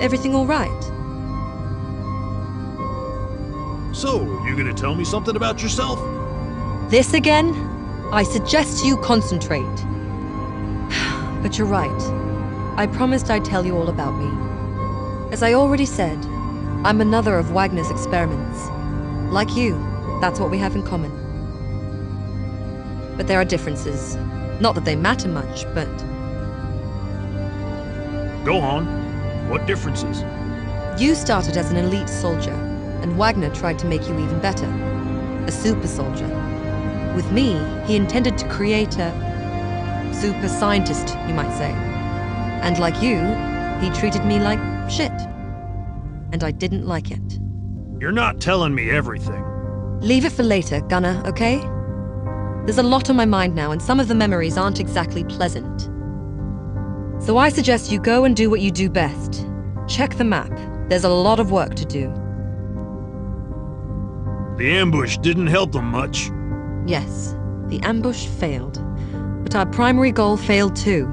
Everything all right? So, you gonna tell me something about yourself? This again? I suggest you concentrate. But you're right. I promised I'd tell you all about me. As I already said, I'm another of Wagner's experiments. Like you, that's what we have in common. But there are differences. Not that they matter much, but... Go on. What differences? You started as an elite soldier, and Wagner tried to make you even better. A super soldier. With me, he intended to create a super scientist, you might say. And like you, he treated me like shit. And I didn't like it. You're not telling me everything. Leave it for later, Gunnar, okay? There's a lot on my mind now, and some of the memories aren't exactly pleasant. So I suggest you go and do what you do best. Check the map. There's a lot of work to do. The ambush didn't help them much. Yes, the ambush failed. But our primary goal failed too.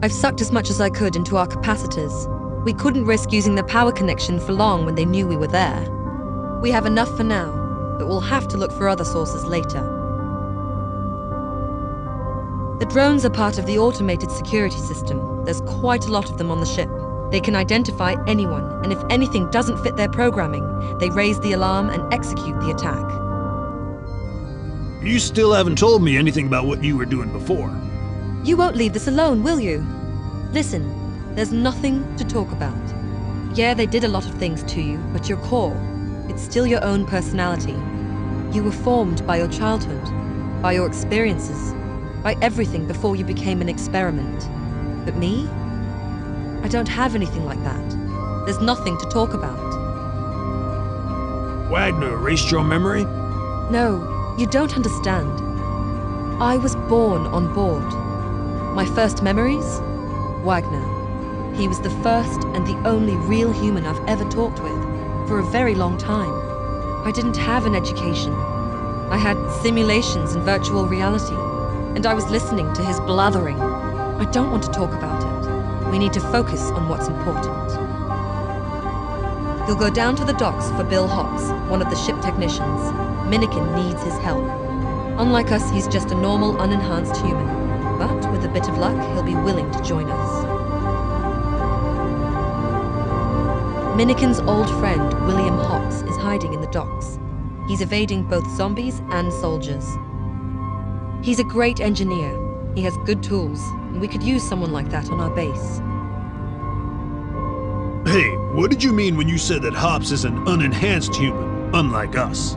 I've sucked as much as I could into our capacitors. We couldn't risk using the power connection for long when they knew we were there. We have enough for now, but we'll have to look for other sources later. The drones are part of the automated security system. There's quite a lot of them on the ship. They can identify anyone, and if anything doesn't fit their programming, they raise the alarm and execute the attack. You still haven't told me anything about what you were doing before. You won't leave this alone, will you? Listen, there's nothing to talk about. Yeah, they did a lot of things to you, but your core, it's still your own personality. You were formed by your childhood, by your experiences, by everything before you became an experiment. But me? I don't have anything like that. There's nothing to talk about. Wagner erased your memory? No, you don't understand. I was born on board. My first memories? Wagner. He was the first and the only real human I've ever talked with, for a very long time. I didn't have an education. I had simulations and virtual reality, and I was listening to his blathering. I don't want to talk about it. We need to focus on what's important. You'll go down to the docks for Bill Hops, one of the ship technicians. Minikin needs his help. Unlike us, he's just a normal, unenhanced human. But with a bit of luck, he'll be willing to join us. Minikin's old friend, William Hops, is hiding in the docks. He's evading both zombies and soldiers. He's a great engineer. He has good tools, and we could use someone like that on our base. Hey, what did you mean when you said that Hops is an unenhanced human, unlike us?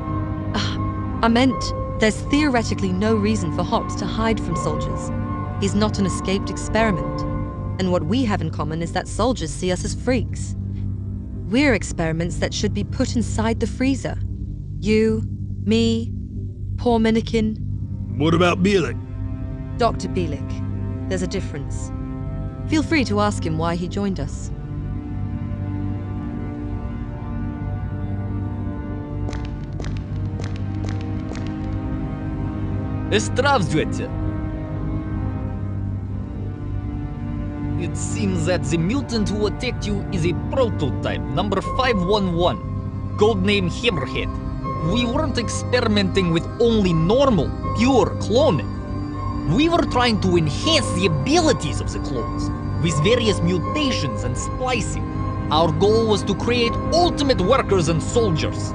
I meant there's theoretically no reason for Hops to hide from soldiers. He's not an escaped experiment. And what we have in common is that soldiers see us as freaks. We're experiments that should be put inside the freezer. You, me, poor Minikin. What about Bielik? Dr. Bielik. There's a difference. Feel free to ask him why he joined us. Здравствуйте! It seems that the mutant who attacked you is a prototype, number 511, codename Hammerhead. We weren't experimenting with only normal, pure cloning. We were trying to enhance the abilities of the clones, with various mutations and splicing. Our goal was to create ultimate workers and soldiers.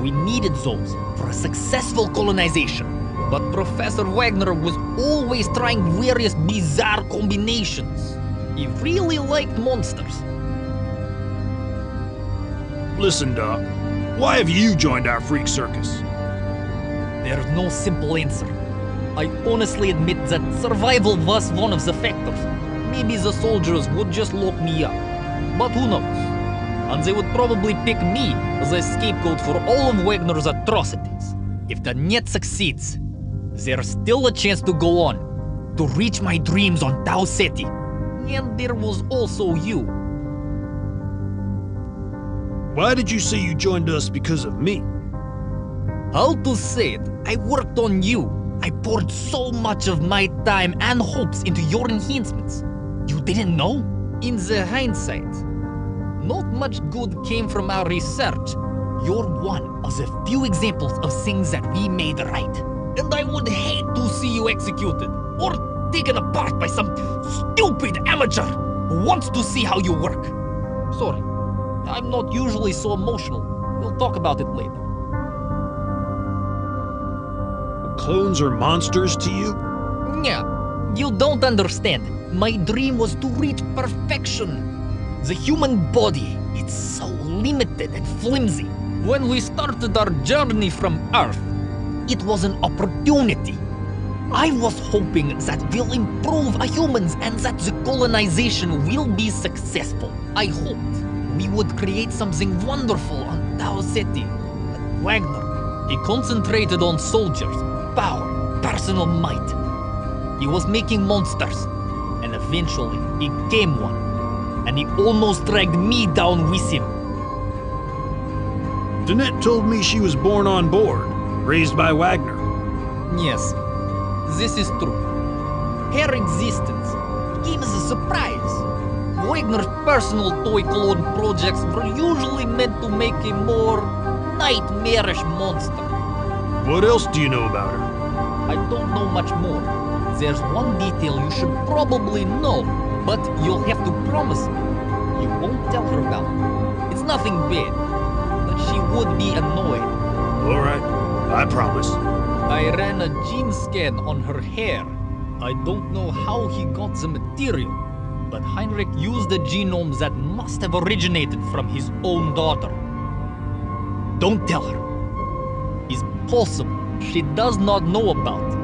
We needed those for a successful colonization. But Professor Wagner was always trying various bizarre combinations. He really liked monsters. Listen, Doc. Why have you joined our freak circus? There's no simple answer. I honestly admit that survival was one of the factors. Maybe the soldiers would just lock me up. But who knows? And they would probably pick me as a scapegoat for all of Wagner's atrocities. If the net succeeds, there's still a chance to go on, to reach my dreams on Tau Ceti. And there was also you. Why did you say you joined us because of me? How to say it? I worked on you. I poured so much of my time and hopes into your enhancements. You didn't know? In the hindsight, not much good came from our research. You're one of the few examples of things that we made right. And I would hate to see you executed or taken apart by some stupid amateur who wants to see how you work. Sorry, I'm not usually so emotional. We'll talk about it later. Clones are monsters to you? Yeah, you don't understand. My dream was to reach perfection. The human body, it's so limited and flimsy. When we started our journey from Earth, it was an opportunity. I was hoping that we'll improve our humans and that the colonization will be successful. I hoped we would create something wonderful on Tau Ceti. But Wagner, he concentrated on soldiers, power, personal might. He was making monsters, and eventually he became one. And he almost dragged me down with him. Danette told me she was born on board, raised by Wagner. Yes, this is true. Her existence came as a surprise. Wagner's personal toy clone projects were usually meant to make a more nightmarish monster. What else do you know about her? I don't know much more. There's one detail you should probably know, but you'll have to promise me you won't tell her about it. It's nothing bad, but she would be annoyed. All right, I promise. I ran a gene scan on her hair. I don't know how he got the material, but Heinrich used a genome that must have originated from his own daughter. Don't tell her. It's possible she does not know about it.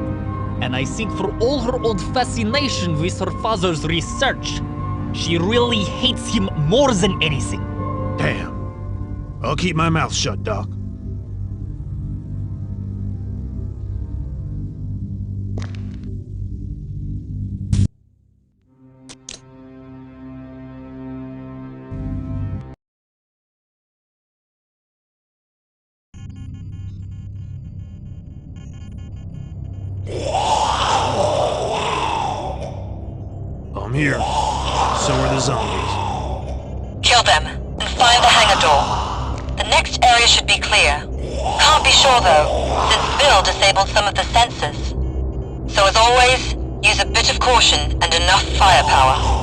And I think for all her old fascination with her father's research, she really hates him more than anything. Damn. I'll keep my mouth shut, Doc. I'm here. So are the zombies. Kill them, and find the hangar door. The next area should be clear. Can't be sure though, since Bill disabled some of the sensors. So as always, use a bit of caution and enough firepower.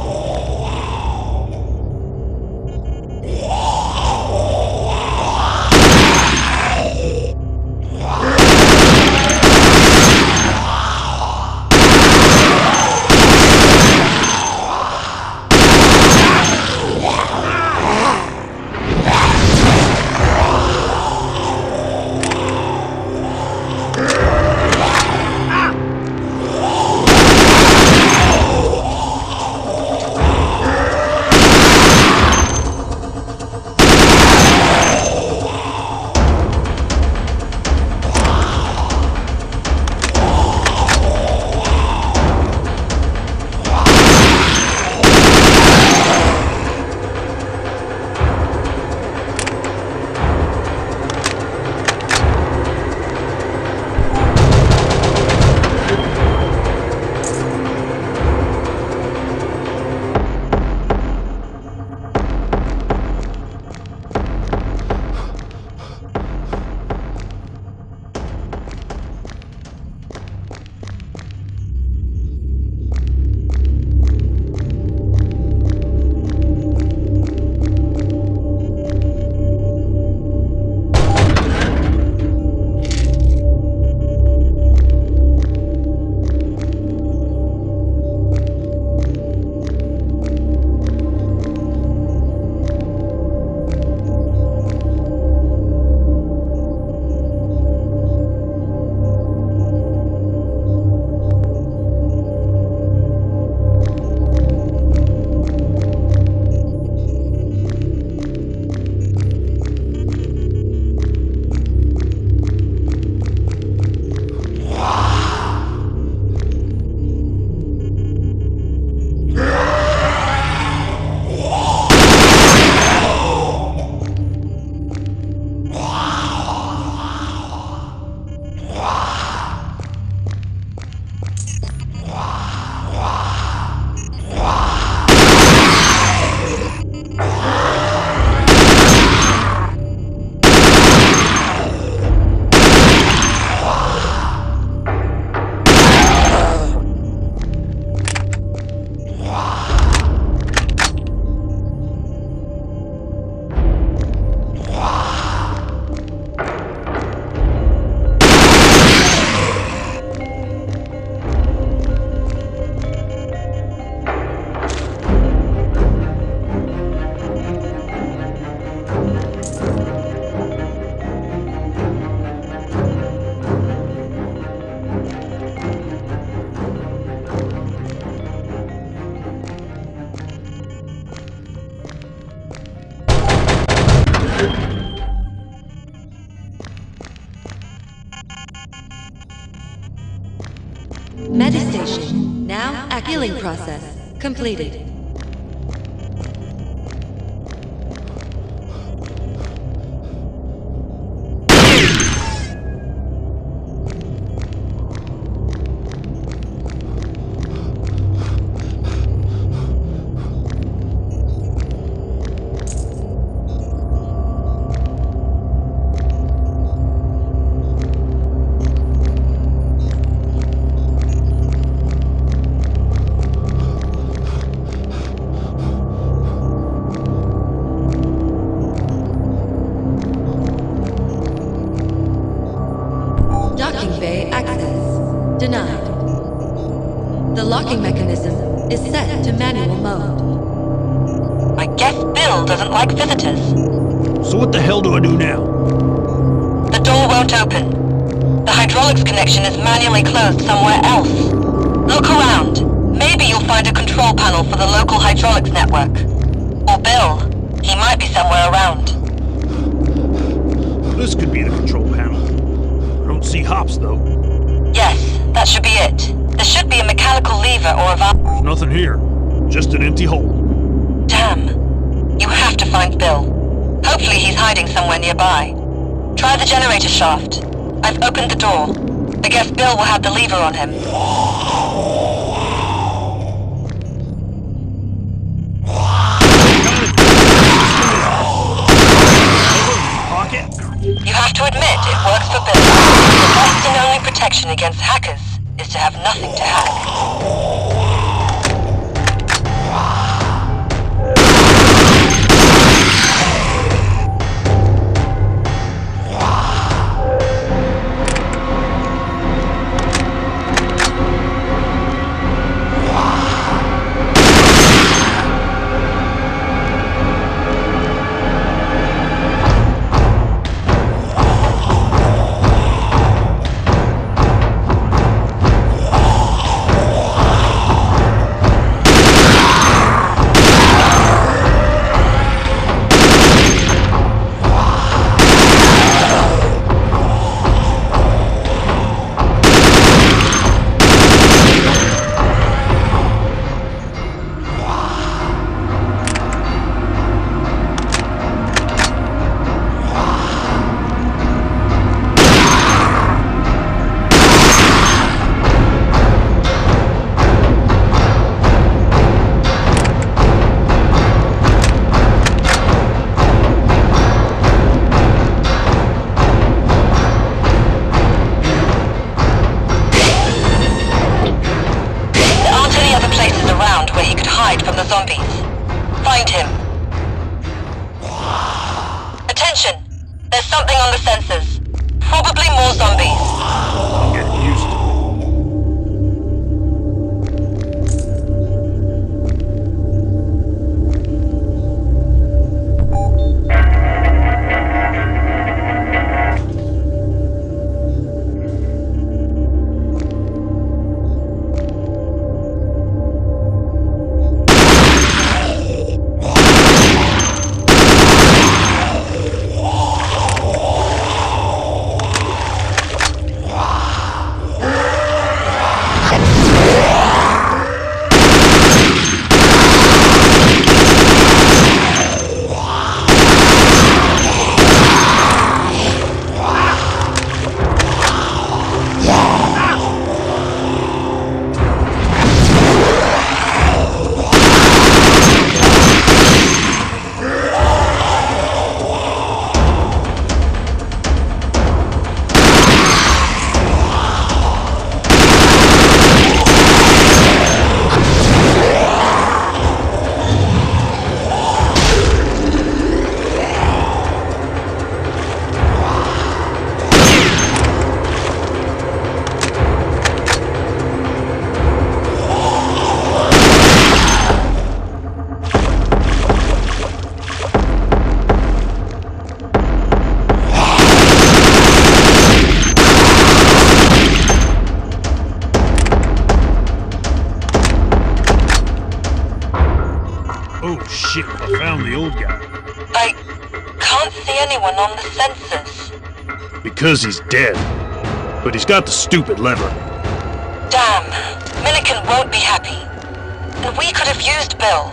Medistation, now healing process completed. Docking bay access denied. The locking mechanism is set to manual mode. I guess Bill doesn't like visitors. So what the hell do I do now? The door won't open. The hydraulics connection is manually closed somewhere else. Look around. Maybe you'll find a control panel for the local hydraulics network. Or Bill. He might be somewhere around. This could be the control panel. I don't see hops, though. Yes, that should be it. There should be a mechanical lever or a valve. There's nothing here. Just an empty hole. Damn. You have to find Bill. Hopefully he's hiding somewhere nearby. Try the generator shaft. I've opened the door. I guess Bill will have the lever on him. Pocket? You have to admit it works for Bill. The best and only protection against hackers is to have nothing to hack. From the zombies. Find him. Attention! There's something on the sensors. Probably more zombies. I'm getting used to it. Oh shit, I found the old guy. I can't see anyone on the sensors. Because he's dead. But he's got the stupid lever. Damn. Milliken won't be happy. And we could have used Bill.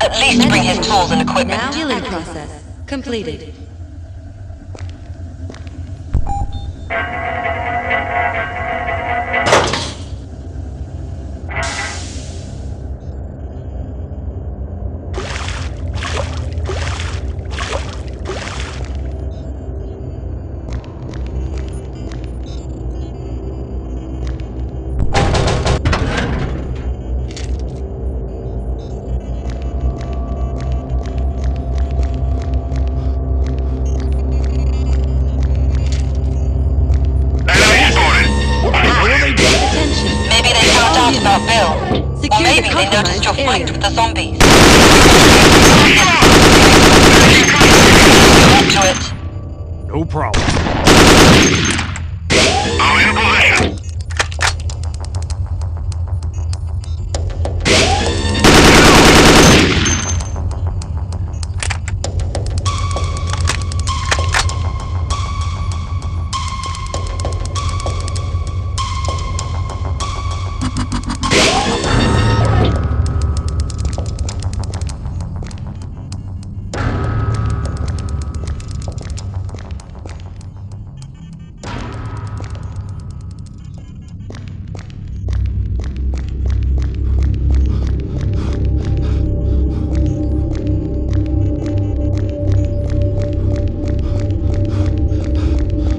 At least bring his tools and equipment. Now healing process completed. About Bill. Secure Or maybe the they noticed your compromised fight area. with the zombies. Up to it. No problem. I'm in position.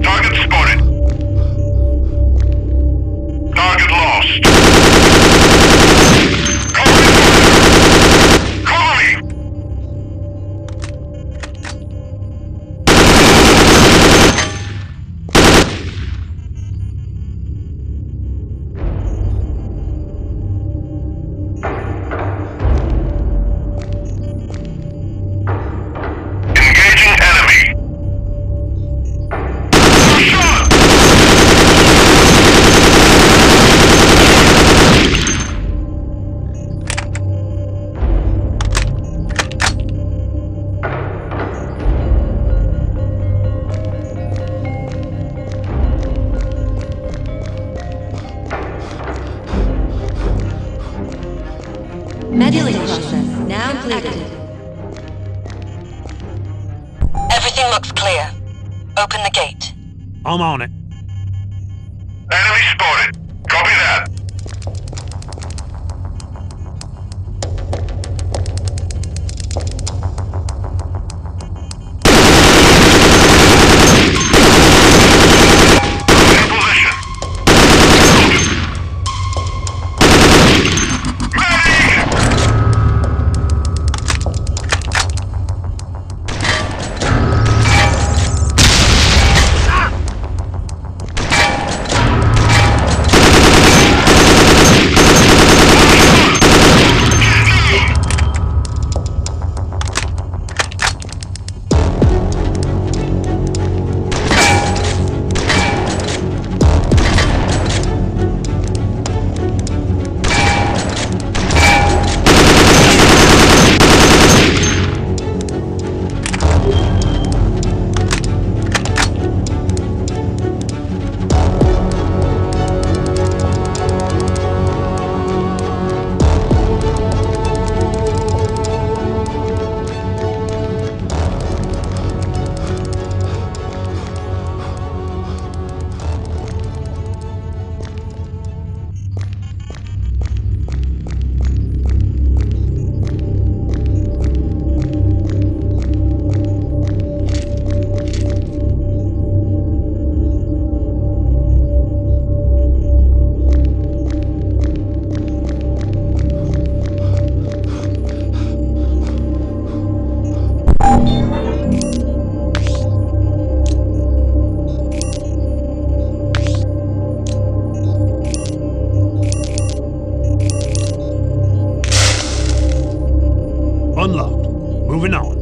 Target spotted. Target lost. Cover me! Cover me! Engaging enemy. Shot! Healing process now completed. Everything looks clear. Open the gate. I'm on it. Enemy spotted. Copy that. In position. Unlocked. Moving on.